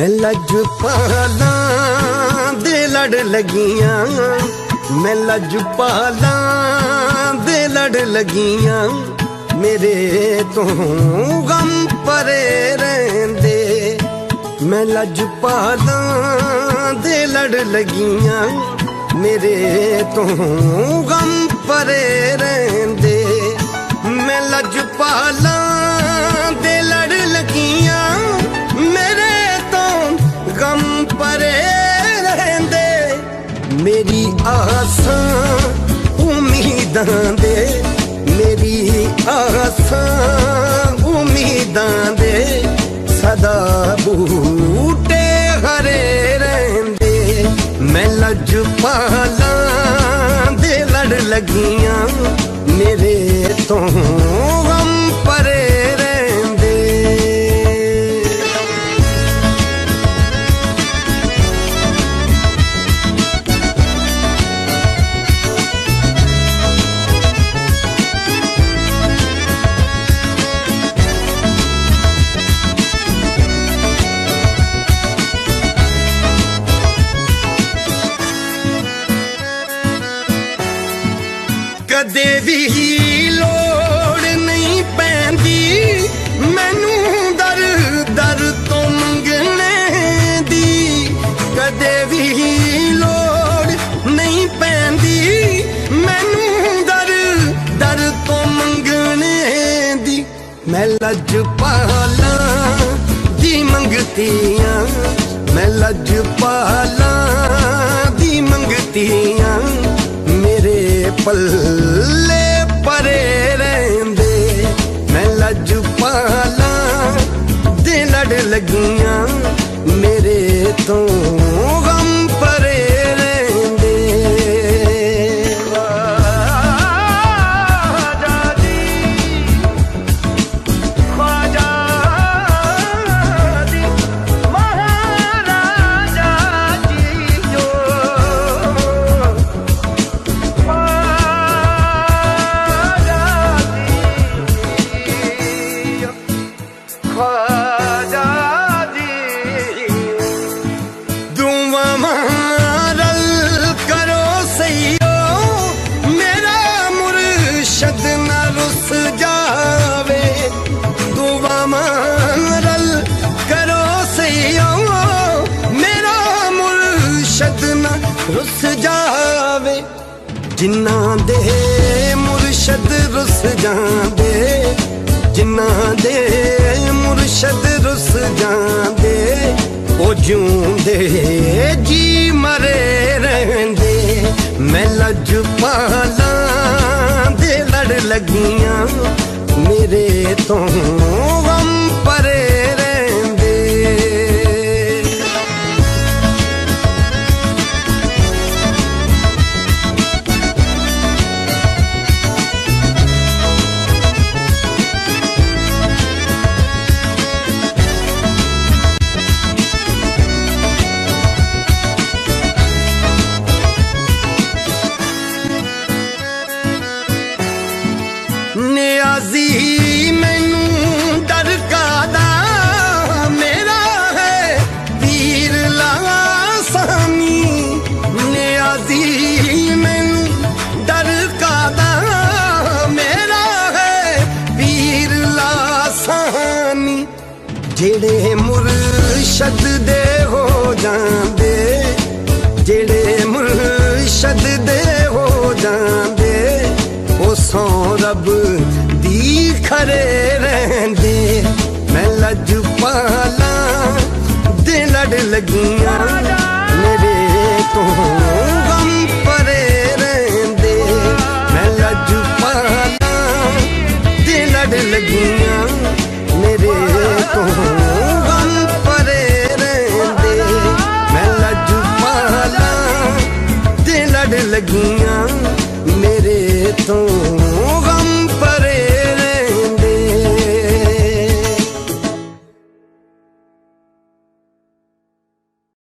मैं लजपाला दे लड़ लगियां, मैं लजपाला दे लड़ लगियां, मेरे तो गम परे रहंदे। मैं लजपाला दे लड़ लगियां, मेरे तो गम परे रहंदे। मैं लजपाला दे लड़ लगियां, मेरे तो गम परे रहंदे। मेरी आसां उम्मीदां दे, मेरी आसां उम्मीदां दे, सदा बूटे हरे रहंदे। मैं लजपाला दे लड़ लगियां, मेरे तो गम परे रहंदे। कदे भी लोड़ नहीं पैंदी मैनू दर दर तो मंगने दी। कदे भी लोड़ नहीं पैंदी मैनू दर दर तो मंगने दी। मैं लजपाला दी मंगतियां, मैं लजपाला दी मंगतियां, मेरे पल्ले परे रहंदे। मैं लजपाला दे लड़ लगियां, मेरे तो गम परे रहंदे। ख्वाजा जी, ख्वाजा जी, महाराजा जी जो ख्वाजा जी। दुआ मारल करो सैयो, मेरा मुर्शद न रुस जावे। दुआ मारल करो सैयो, मेरा मुर्शद न रुस जावे। जिन्ना दे मुर्शद रुस जांदे, जिन्ना दे मुर्शद रुस जांदे, ओ जूंदे जी मरे रहंदे। मैं लजपाला दे लड़ लगियां, मेरे तो गम परे रहंदे। नियाजी मैनू डर कादा, मेरा है पीर लासानी। नियाजी मैनू डर कादा, मेरा है पीर लासानी। जेड़े मुर्शद दे हो जांदे, जेड़े मुर्शद दे हो जांदे, ओ सौ रब दी खरे रहंदे। मैं लजपाला दे लड़ लगियां, मेरे तो गम परे रहंदे। मैं लजपाला दे लड़ लगियां, मेरे तो गम परे रहंदे। मैं लजपाला दे लड़ लगियां, मेरे तो